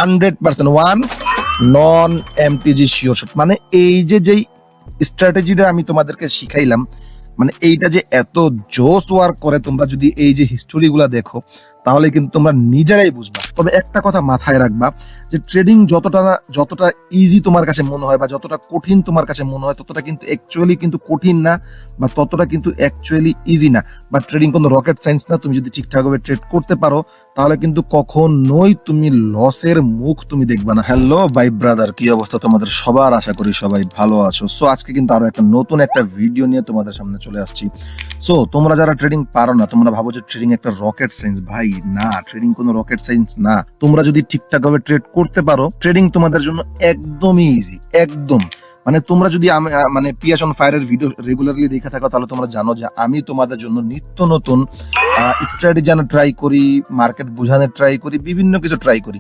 100% one non MTG sure shot. মানে এই যেই স্ট্র্যাটেজিটা আমি তোমাদেরকে শিখাইলাম, মানে এইটা যে এত জোস ওয়ার্ক করে, তোমরা যদি এই যে হিস্টোরি গুলা দেখো তাহলে কিন্তু তোমরা নিজেরাই বুঝবা। তবে একটা কথা মাথায় রাখবা, যে ট্রেডিং যতটা ইজি তোমার কাছে মনে হয় বা যতটা কঠিন তোমার কাছে মনে হয়, ততটা কিন্তু অ্যাকচুয়ালি কিন্তু কঠিন না, বা ততটা কিন্তু অ্যাকচুয়ালি ইজি না। বা ট্রেডিং কোনো রকেট সায়েন্স না। তুমি যদি ঠিকঠাকভাবে ট্রেড করতে পারো তাহলে কিন্তু কখনোই তুমি লসের মুখ তুমি দেখবা না। হ্যালো ভাই ব্রাদার, কি অবস্থা তোমাদের সবার? আশা করি সবাই ভালো আছো। সো আজকে কিন্তু আরো একটা নতুন একটা ভিডিও নিয়ে তোমাদের সামনে চলে আসছি। সো তোমরা যারা ট্রেডিং পারো না, তোমরা ভাবো যে ট্রেডিং একটা রকেট সায়েন্স। ভাই না, ট্রেডিং কোনো রকেট সায়েন্স না। তোমরা যদি ঠিকঠাক ভাবে ট্রেড করতে পারো, ট্রেডিং তোমাদের জন্য একদমই ইজি, একদম। মানে তোমরা যদি মানে পিয়াস অন ফায়ারের ভিডিও রেগুলারলি দেখে থাকো তাহলে তোমরা জানো যে আমি তোমাদের জন্য নিত্য নতুন স্ট্র্যাটেজি জানার ট্রাই করি, মার্কেট বোঝানোর ট্রাই করি, বিভিন্ন কিছু ট্রাই করি।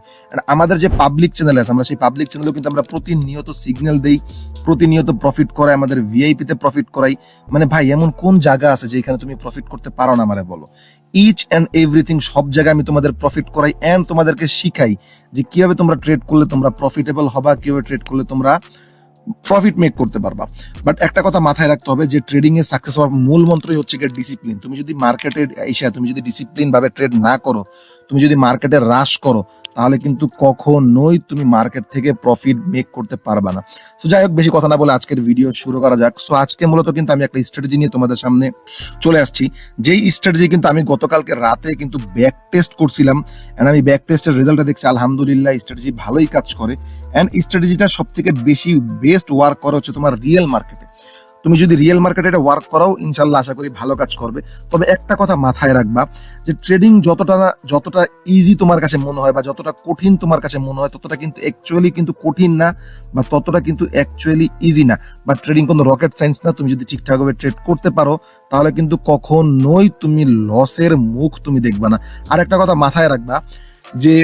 আমাদের যে পাবলিক চ্যানেল আছে, আমরা সেই পাবলিক চ্যানেলেও কিন্তু আমরা প্রতিনিয়ত সিগন্যাল দেই, প্রতিনিয়ত প্রফিট করাই, আমাদের ভিআইপি তে প্রফিট করাই। মানে ভাই এমন কোন জায়গা আছে যেখানে তুমি প্রফিট করতে পারো না? মানে বলো। ইচ অ্যান্ড এভরিথিং, সব জায়গায় আমি তোমাদের প্রফিট করাই এন্ড তোমাদেরকে শিখাই যে কিভাবে তোমরা ট্রেড করলে তোমরা প্রফিটেবল হবা, কিভাবে ট্রেড করলে তোমরা প্রফিট মেক করতে পারবা। বাট একটা কথা মাথায় রাখতে হবে, যে ট্রেডিং এ সাকসেস হওয়ার মূল মন্ত্রই হচ্ছে গিয়ে ডিসিপ্লিন। তুমি যদি মার্কেটে এসে তুমি যদি ডিসিপ্লিন ভাবে ট্রেড না করো, তুমি যদি মার্কেটে রাশ করো, তাহলে কিন্তু কখনোই তুমি মার্কেট থেকে প্রফিট মেক করতে পারবা না। তো যাই হোক, বেশি কথা না বলে আজকের ভিডিও শুরু করা যাক। সো আজকে মূলত কিন্তু আমি একটা স্ট্র্যাটেজি নিয়ে তোমাদের সামনে চলে আসছি, যেই স্ট্র্যাটেজি কিন্তু আমি গতকালকে রাতে কিন্তু ব্যাক টেস্ট করছিলাম, এন্ড আমি ব্যাক টেস্টের রেজাল্টটা দেখছি আলহামদুলিল্লাহ স্ট্র্যাটেজি ভালোই কাজ করে। এন্ড স্ট্র্যাটেজিটা সব থেকে বেশি বেস্ট ওয়ার্ক করে হচ্ছে তোমার রিয়েল মার্কেটে। তুমি যদি রিয়েল মার্কেটে এটা ওয়ার্ক করাও, ইনশাল্লাহ আশা করি ভালো কাজ করবে। তবে একটা কথা মাথায় রাখবা, যে ট্রেডিং যতটা ইজি তোমার কাছে মনে হয় বা যতটা কঠিন তোমার কাছে মনে হয়, ততটা কিন্তু অ্যাকচুয়ালি কিন্তু কঠিন না, বা ততটা কিন্তু অ্যাকচুয়ালি ইজি না। বা ট্রেডিং কোনো রকেট সায়েন্স না। তুমি যদি ঠিকঠাকভাবে ট্রেড করতে পারো তাহলে কিন্তু কখনোই তুমি লসের মুখ তুমি দেখবা না। আর একটা কথা মাথায় রাখবা, যে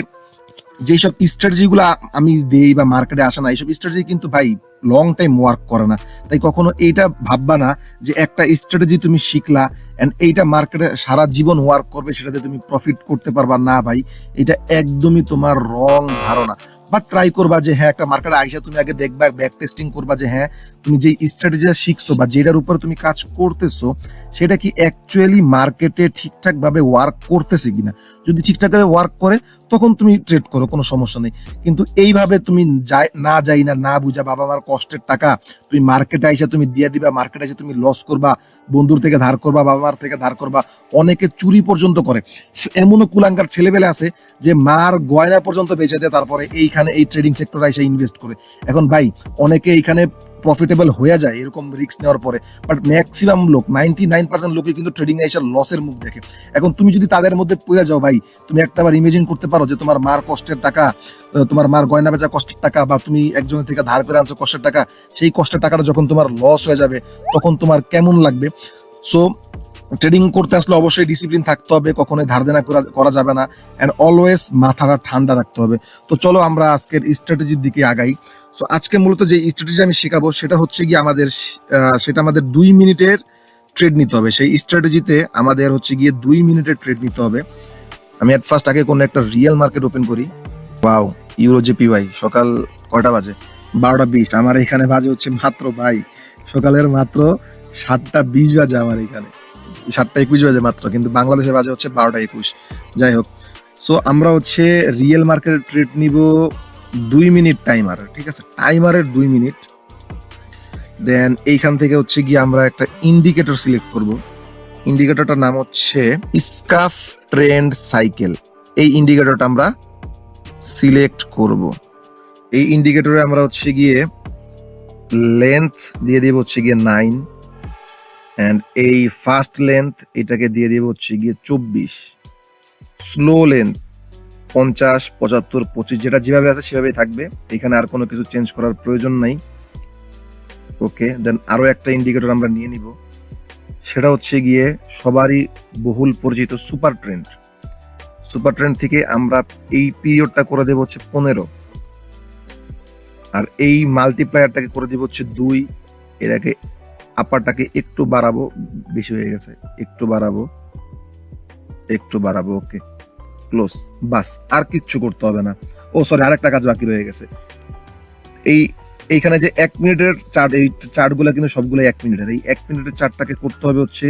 যেসব স্ট্র্যাটেজি গুলা আমি দেই বা মার্কেটে আসে না, এইসব স্ট্র্যাটেজি কিন্তু ভাই লং টাইম ওয়ার্ক করে না। তাই কখনো এইটা ভাববা না যে একটা স্ট্র্যাটেজি তুমি শিখলা এন্ড এইটা মার্কেটে সারা জীবন ওয়ার্ক করবে, সেটাতে তুমি প্রফিট করতে পারবা না। ভাই এটা একদমই তোমার রং ধারণা। বা ট্রাই করবা যে হ্যাঁ, একটা মার্কেটে আইসা তুমি আগে দেখবা, ব্যাক টেস্টিং করবা যে হ্যাঁ, তুমি যে স্ট্র্যাটেজিটা শিখছো বা যেটার উপরে তুমি কাজ করতেছো সেটা কি অ্যাকচুয়ালি মার্কেটে ঠিকঠাক ভাবে ওয়ার্ক করতেছে কিনা। যদি ঠিকঠাক ভাবে ওয়ার্ক করে তখন তুমি ট্রেড করো, কোনো সমস্যা নেই। কিন্তু এইভাবে তুমি যাই না বুঝা বাবা মার কষ্টের টাকা তুমি মার্কেটে আইসা তুমি দিয়ে দিবা, মার্কেটে এসে তুমি লস করবা, বন্ধুর থেকে ধার করবা, বাবা মার থেকে ধার করবা, অনেকে চুরি পর্যন্ত করে। এমনও কুলাঙ্গার ছেলেবেলে আছে যে মার গয়না পর্যন্ত বেচে দেয়, তারপরে এইখানে এই ট্রেডিং সেক্টরে এসে ইনভেস্ট করে। এখন ভাই অনেকে এইখানে প্রফিটেবল হয়ে যায় এরকম রিস্ক নেওয়ার পরে, বাট ম্যাক্সিমাম লোক 99% লোকে কিন্তু ট্রেডিং এ এসে লসের মুখ দেখে। এখন তুমি যদি তাদের মধ্যে পড়ে যাও ভাই, তুমি একটাবার ইমেজিন করতে পারো যে তোমার মার কষ্টের টাকা, তোমার মার গয়না বেচা কষ্টের টাকা, বা তুমি একজনের থেকে ধার করে আনছো কষ্টের টাকা, সেই কষ্টের টাকাটা যখন তোমার লস হয়ে যাবে তখন তোমার কেমন লাগবে? সো ট্রেডিং করতে আসলে অবশ্যই ডিসিপ্লিন থাকতে হবে, কখনোই ধার দেনা করা যাবে না, এন্ড অলওয়েজ মাথাটা ঠান্ডা রাখতে হবে। তো চলো আমরা আজকের স্ট্র্যাটেজির দিকে আগাই। সো আজকে মূলত যে স্ট্র্যাটেজি আমি শেখাবো সেটা হচ্ছে গিয়ে আমাদের 2 মিনিটের ট্রেড নিতে হবে। সেই স্ট্র্যাটেজিতে আমাদের হচ্ছে গিয়ে 2 মিনিটের ট্রেড নিতে হবে। আমি এট ফার্স্ট আগে কোনো একটা রিয়েল মার্কেট ওপেন করি। Wow, euro JPY. সকাল কয়টা বাজে? 12:20। আমার এখানে বাজে হচ্ছে মাত্র ভাই সকালের মাত্র 7:20 বাজে আমার এখানে, 7:21 বাজে মাত্র, কিন্তু বাংলাদেশে বাজে হচ্ছে 12:21। যাই হোক, সো আমরা হচ্ছে রিয়েল মার্কেটের ট্রেড নিব 2 মিনিট টাইমার, ঠিক আছে? টাইমারের 2 মিনিট। দেন এইখান থেকে হচ্ছে গিয়ে আমরা একটা ইন্ডিকেটর সিলেক্ট করব। ইন্ডিকেটরটার নাম হচ্ছে স্কাফ ট্রেন্ড সাইকেল। এই ইন্ডিকেটরটা আমরা সিলেক্ট করব। এই ইন্ডিকেটরে আমরা হচ্ছে গিয়ে লেন্থ দিয়ে দিব হচ্ছে গিয়ে 9, এন্ড এই ফাস্ট লেন্থ এটাকে দিয়ে দিব হচ্ছে গিয়ে 24, স্লো লেন্থ 50, 75, 25, যেটা যেভাবে আছে সেভাবেই থাকবে, এখানে আর কোনো কিছু চেঞ্জ করার প্রয়োজন নাই। ওকে, দেন আরো একটা ইন্ডিকেটর আমরা নিয়ে নিব, সেটা হচ্ছে গিয়ে সবারই বহুল পরিচিত সুপার ট্রেন্ড। সুপার ট্রেন্ড থেকে আমরা এই পিরিয়ডটা করে দেব হচ্ছে 15, আর এই মাল্টিপ্লায়ারটাকে করে দিব হচ্ছে 2। এটাকে আপারটাকে একটু বাড়াবো, বেশি হয়ে গেছে, একটু বাড়াবো। ওকে, ক্লোজ। বাস, আর কিচ্ছু করতে হবে না। ও সরি, আরেকটা কাজ বাকি রয়ে গেছে। এইখানে যে 1 মিনিটের চার্ট, এই চার্টগুলো কিন্তু সবগুলো 1 মিনিটের। এই 1 মিনিটের চার্টটাকে করতে হবে হচ্ছে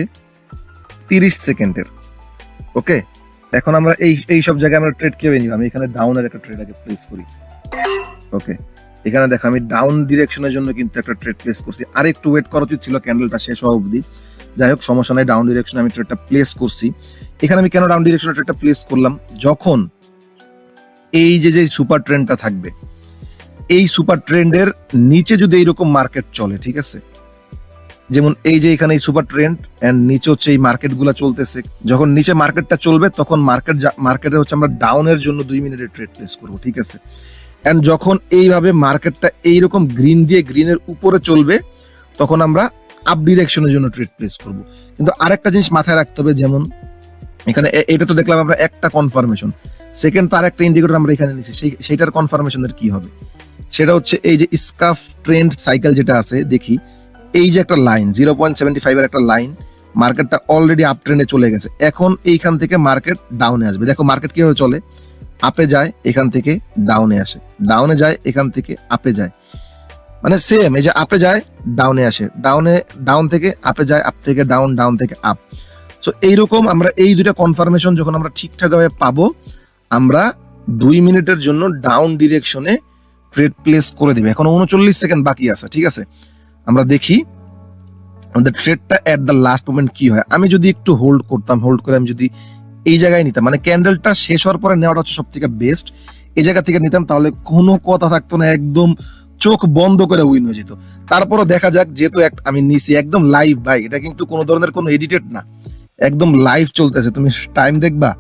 30 সেকেন্ডের। ওকে, এখন আমরা এই সব জায়গায় আমরা ট্রেড কিভাবে নিব? আমি এখানে ডাউনের একটা ট্রেড আগে প্লেস করি। ওকে, এখানে দেখো আমি ডাউন ডিরেকশনের জন্য কিন্তু একটা ট্রেড প্লেস করছি। আর একটু ওয়েট করা উচিত ছিল ক্যান্ডেলটা শেষ হওয়া অবধি। যাই হোক, সমস্যা নাই, ডাউন ডিরেকশনে আমি ট্রেডটা প্লেস করছি। এখানে আমি কেন ডাউন ডিরেকশনে ট্রেডটা প্লেস করলাম? যখন এই যে সুপার ট্রেন্ডটা থাকবে, এই সুপার ট্রেন্ডের নিচে যদি এইরকম মার্কেট চলে, ঠিক আছে, যেমন এই যে এখানে এই সুপার ট্রেন্ড এন্ড নিচে হচ্ছে এই মার্কেট গুলা চলতেছে, যখন নিচে মার্কেটটা চলবে তখন মার্কেটে হচ্ছে আমরা ডাউনের জন্য 2 মিনিটের ট্রেড প্লেস করব, ঠিক আছে। এন্ড যখন এইভাবে মার্কেটটা এইরকম গ্রিন দিয়ে গ্রিনের উপরে চলবে তখন আমরা আপ ডিরেকশনের জন্য ট্রেড প্লেস করব। কিন্তু আরেকটা জিনিস মাথায় রাখতে হবে, যেমন এখানে এটা তো দেখলাম আমরা একটা কনফার্মেশন, সেকেন্ড তো আরেকটা ইন্ডিকেটর আমরা এখানে নিছি, সেইটার কনফার্মেশনের কি হবে? সেটা হচ্ছে এই যে স্কাফ ট্রেন্ড সাইকেল যেটা আছে, দেখি এই যে একটা লাইন 0.75 এর একটা লাইন, মার্কেটটা অলরেডি আপ ট্রেন্ডে চলে গেছে। এখন এইখান থেকে মার্কেট ডাউনে আসবে। দেখো মার্কেট কিভাবে চলে, আপে যায়, এখান থেকে ডাউনে আসে, ডাউনে যায়, এখান থেকে আপে যায়, মানে সেম, এই যে আপে যায় ডাউনে আসে, ডাউন থেকে আপে যায়, আপ থেকে ডাউন, ডাউন থেকে আপ। সো এইরকম আমরা এই দুইটা কনফার্মেশন যখন আমরা ঠিকঠাক ভাবে পাবো, আমরা 2 মিনিটের জন্য ডাউন ডিরেকশনে ট্রেড প্লেস করে দিবে। এখন 39 সেকেন্ড বাকি আছে, ঠিক আছে। আমরা দেখি আমাদের ট্রেডটা এট দ্য লাস্ট মোমেন্ট কি হয়। আমি যদি একটু হোল্ড করতাম, হোল্ড করে আমি যদি এই জায়গায় নিতাম, মানে ক্যান্ডেলটা শেষ হওয়ার পরে নেওয়াটা হচ্ছে সব থেকে বেস্ট, এই জায়গা থেকে নিতাম, তাহলে কোনো কথা থাকতো না, একদম চোখ বন্ধ করে উইন হয়ে যেত। তারপরও দেখা যাক, যেহেতু আমি নিছি একদম লাইভ, ভাই এটা কিন্তু কোনো ধরনের কোনো এডিটেড না, একদম লাইভ চলতেছে। তুমি টাইম দেখবা,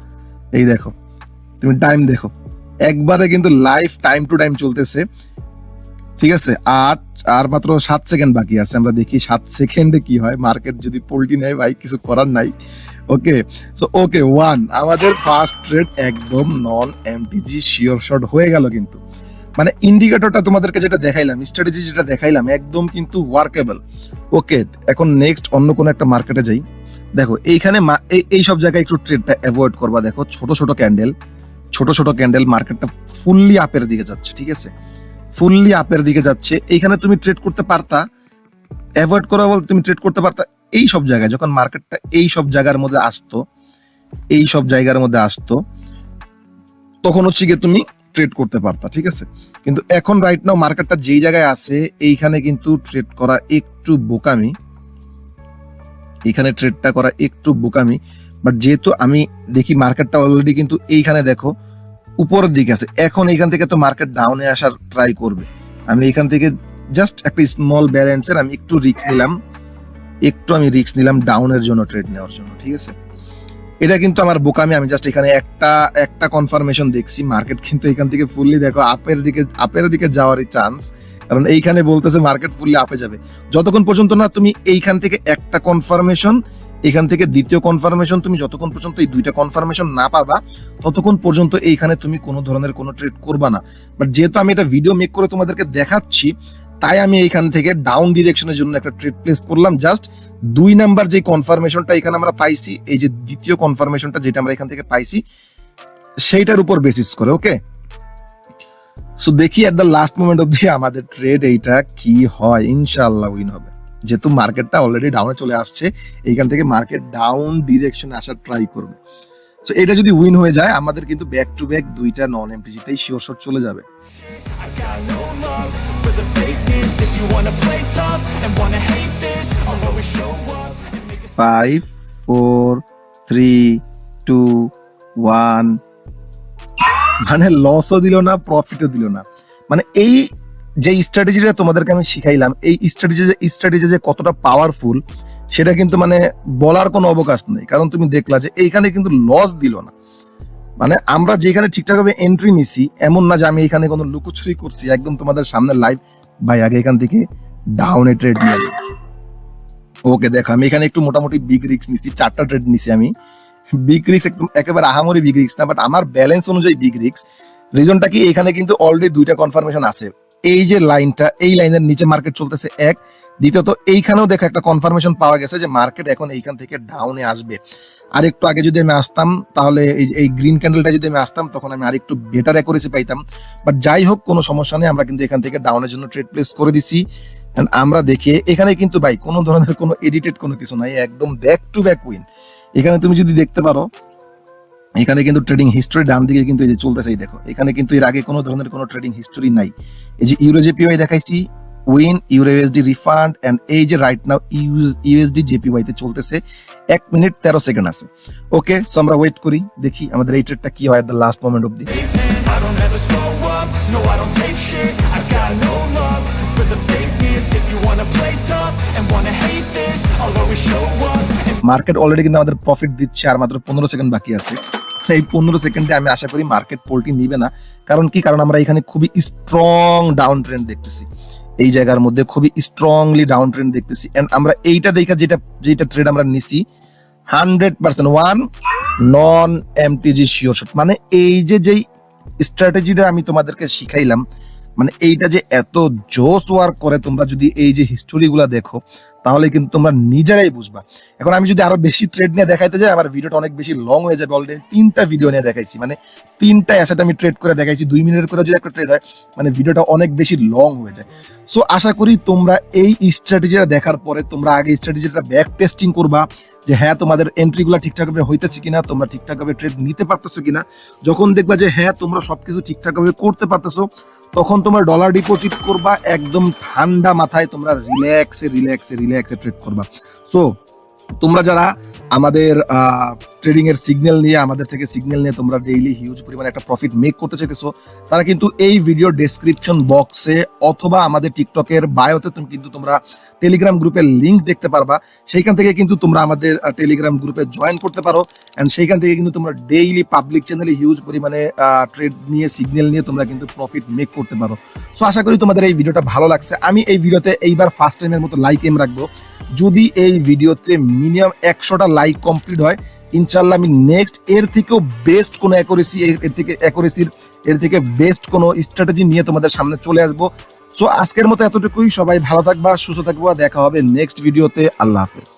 এই দেখো, তুমি টাইম দেখো, একবারে কিন্তু লাইভ টাইম টু টাইম চলতেছে, ঠিক আছে। আর মাত্র 7 সেকেন্ড বাকি আছে, আমরা দেখি 7 সেকেন্ডে কি হয়। মার্কেট যদি পোল্টি নেয় ভাই, কিছু করার নাই। ওকে, সো ওকে, 1 আমাদের ফার্স্ট ট্রেড একদম নন এমটিজি শিওর শট হয়ে গেল। কিন্তু মানে ইন্ডিকেটরটা তোমাদেরকে যেটা দেখাইলাম, স্ট্র্যাটেজি যেটা দেখাইলাম, একদম কিন্তু ওয়ার্কেবল। ওকে, এখন নেক্সট অন্য কোনো একটা মার্কেটে যাই। দেখো এইখানে এই সব জায়গায় একটু ট্রেডটা অ্যাভয়েড করবা। দেখো ছোট ছোট ক্যান্ডেল মার্কেটটা ফুললি আপের দিকে যাচ্ছে, ঠিক আছে, ফুললি আপের দিকে যাচ্ছে। এইখানে তুমি ট্রেড করতে পারতা, অ্যাভয়েড করা বলতে তুমি ট্রেড করতে পারতা এই সব জায়গায়, যখন মার্কেটটা এই সব জায়গার মধ্যে আসতো, তখন হচ্ছে গিয়ে তুমি ট্রেড করতে পারতা, ঠিক আছে। কিন্তু এখন রাইট নাও মার্কেটটা যেই জায়গায় আছে, এইখানে কিন্তু ট্রেড করা একটু বোকামি, এখানে ট্রেডটা করা একটু বোকামি। বাট যেহেতু আমি দেখি মার্কেটটা অলরেডি কিন্তু এইখানে দেখো উপরের দিকে আছে, এখন এইখান থেকে তো মার্কেট ডাউনে আসার ট্রাই করবে। আমি এইখান থেকে জাস্ট একটা স্মল ব্যালেন্সের আমি একটু রিস্ক নিলাম ডাউনের জন্য, ট্রেড নেওয়ার জন্য, ঠিক আছে। এটা কিন্তু আমার বোকামি, আমি জাস্ট এখানে একটা কনফার্মেশন দেখছি, মার্কেট কিন্তু এখান থেকে ফুললি দেখো আপের দিকে যাওয়ারই চান্স, কারণ এইখানে বলতেছে মার্কেট ফুললি আপে যাবে। যতক্ষণ পর্যন্ত না তুমি এইখান থেকে একটা কনফার্মেশন, এখান থেকে দ্বিতীয় কনফার্মেশন, তুমি যতক্ষণ পর্যন্ত এই দুইটা কনফার্মেশন না পাবা, ততক্ষণ পর্যন্ত এইখানে তুমি কোনো ধরনের কোনো ট্রেড করবা না। বাট যেহেতু আমি এটা ভিডিও মেক করে তোমাদেরকে দেখাচ্ছি, তাই আমি এইখান থেকে ডাউন ডিরেকশনের জন্য একটা ট্রেড প্লেস করলাম। জাস্ট 2 নাম্বার যে কনফার্মেশনটা এখানে আমরা পাইছি, এই যে দ্বিতীয় কনফার্মেশনটা যেটা আমরা এখান থেকে পাইছি, সেইটার উপর বেসিস করে। ওকে, সো দেখি এট দ্য লাস্ট মোমেন্ট অবধি আমাদের ট্রেড এইটা কি হয়। ইনশাআল্লাহ উইন হবে, যেহেতু মার্কেটটা অলরেডি ডাউনে চলে আসছে, এইখান থেকে মার্কেট ডাউন ডিরেকশনে আসার ট্রাই করবে। সো এটা যদি উইন হয়ে যায়, আমাদের কিন্তু ব্যাক টু ব্যাক দুইটা নন এমটিজিতেই শিওর শট চলে যাবে। I got no love for the fakeness. If you wanna play tough and wanna hate this, I'll always show up and make it 5 4 3 2 1 মানে লসও দিল না, প্রফিটও দিল না। মানে এই যে স্ট্র্যাটেজিটা তোমাদেরকে আমি শিখাইলাম, এই স্ট্র্যাটেজি যে কতটা পাওয়ারফুল, সেটা কিন্তু মানে বলার কোনো অবকাশ নেই। কারণ তুমি দেখলা যে এইখানে কিন্তু লস দিল না, মানে আমরা যেখানে ঠিকঠাক ভাবে এন্ট্রি নিছি, এমন না যে আমি এখানে কোনো লুকোচুরি করছি, একদম তোমাদের সামনে লাইভ। ভাই আগে এখান থেকে ডাউনে ট্রেড নিয়ে যাই। ওকে দেখো, আমি এখানে একটু মোটামুটি বিগ রিস্ক নিছি, 4টা ট্রেড নিছি আমি। বিগ রিস্ক একদম একেবারে আহামরি বিগ রিস্ক না, বাট আমার ব্যালেন্স অনুযায়ী বিগ রিস্ক। রিজনটা কি, এখানে কিন্তু অলরেডি 2টা কনফার্মেশন আছে, এই যে লাইনটা, এই লাইনের নিচে মার্কেট চলতেছে এক। দ্বিতীয়ত এইখানেও দেখো একটা কনফার্মেশন পাওয়া গেছে যে মার্কেট এখন এইখান থেকে ডাউনে আসবে। আর একটু আগে যদি আমি আসতাম তাহলে এই গ্রিন ক্যান্ডেলটা যদি আমি আসতাম তখন আমি আরেকটু বেটার অ্যাকুরেসি পাইতাম। বাট যাই হোক, কোনো সমস্যা নেই, আমরা কিন্তু এখান থেকে ডাউনের জন্য ট্রেড প্লেস করে দিছি। And আমরা দেখি এখানে কিন্তু ভাই কোনো ধরনের কোনো এডিটেড কোনো কিছু নাই, একদম ব্যাক টু ব্যাক উইন। এখানে তুমি যদি দেখতে পারো, এখানে কিন্তু ট্রেডিং হিস্টরি ডান দিকে কিন্তু এই যে চলতেছে, এই দেখো এখানে কিন্তু এর আগে কোনো ধরনের কোনো ট্রেডিং হিস্টরি নাই। এই যে ইউরো জেপিওয়াই দেখাইছি win, euro USD refund, and এই যে রাইট নাও ইউএসডি জেপিওয়াই তে চলতেছে 1 মিনিট 13 সেকেন্ড আছে। ওকে, সো আমরা ওয়েট করি, দেখি আমাদের এই ট্রেডটা কি হয় at the last moment of the. I don't ever slow up, no I don't take shit. I got no love for the fakeness. If you wanna play tough and wanna hate this, I'll always show up. Market already কিন্তু আমাদের profit দিচ্ছে, আর মাত্র 15 second বাকি আছে। এই 15 সেকেন্ডে আমি আশা করি মার্কেট পোলটি নিবে না। কারণ কি? কারণ আমরা এখানে খুবই স্ট্রং ডাউন ট্রেন্ড দেখতেছি, এই জায়গার মধ্যে খুবই স্ট্রংলি ডাউন ট্রেন্ড দেখতেছি। এন্ড আমরা এইটা দেখা যেটা ট্রেড আমরা নিছি 100% one non MTG sure shot, মানে এই যেই স্ট্র্যাটেজিটা আমি তোমাদেরকে শিখাইলাম, মানে এইটা যে এত জোস ওয়ার্ক করে, তোমরা যদি এই যে হিস্টোরি গুলা দেখো তাহলে কিন্তু তোমরা নিজেরাই বুঝবা। এখন আমি যদি আরো বেশি ট্রেড নিয়ে দেখাইতে যাই আমার ভিডিওটা অনেক বেশি লং হয়ে যাবে। অলরেডি 3টা ভিডিও নিয়ে দেখাইছি, মানে 3টা অ্যাসেট আমি ট্রেড করে দেখাইছি, 2 মিনিটের করে যদি একটা ট্রেড হয় মানে ভিডিওটা অনেক বেশি লং হয়ে যায়। সো আশা করি তোমরা এই স্ট্র্যাটেজিটা দেখার পরে তোমরা আগে স্ট্র্যাটেজিটা ব্যাক টেস্টিং করবা যে হ্যাঁ তোমাদের এন্ট্রিগুলো ঠিকঠাকভাবে হইতেছে কিনা, তোমরা ঠিকঠাকভাবে ট্রেড নিতে পারতেছো কিনা। যখন দেখবা যে হ্যাঁ তোমরা সবকিছু ঠিকঠাকভাবে করতে পারতেছো, তখন তোমরা ডলার ডিপোজিট করবা, একদম ঠান্ডা মাথায় তোমরা রিল্যাক্সে ট্রেড করবা। সো তোমরা যারা আমাদের ট্রেডিং এর সিগন্যাল নিয়ে আমাদের থেকে সিগন্যাল নিয়ে তোমরা ডেইলি হিউজ পরিমাণে একটা প্রফিট মেক করতে চাইতেছো, তারা কিন্তু এই ভিডিও ডেসক্রিপশন বক্সে অথবা আমাদের টিকটকের বায়োতে তুমি কিন্তু তোমরা টেলিগ্রাম গ্রুপের লিংক দেখতে পারবা। সেইখান থেকে কিন্তু তোমরা আমাদের টেলিগ্রাম গ্রুপে জয়েন করতে পারো। এন্ড সেইখান থেকে কিন্তু তোমরা ডেইলি পাবলিক চ্যানেলে হিউজ পরিমাণে ট্রেড নিয়ে সিগন্যাল নিয়ে তোমরা কিন্তু প্রফিট মেক করতে পারো। সো আশা করি তোমাদের এই ভিডিওটা ভালো লাগছে। আমি এই ভিডিওতে এইবার ফার্স্ট টাইমের মতো লাইক এম রাখবো। যদি এই ভিডিওতে মিনিমাম 100টা লাইক কমপ্লিট হয়, ইনশাল্লাহ আমি নেক্সট এর থেকেও বেস্ট কোনো এর থেকে বেস্ট কোনো স্ট্র্যাটেজি নিয়ে তোমাদের সামনে চলে আসবো। সো আজকের মতো এতটুকুই। সবাই ভালো থাকবা, সুস্থ থাকবা, দেখা হবে নেক্সট ভিডিওতে। আল্লাহ হাফেজ।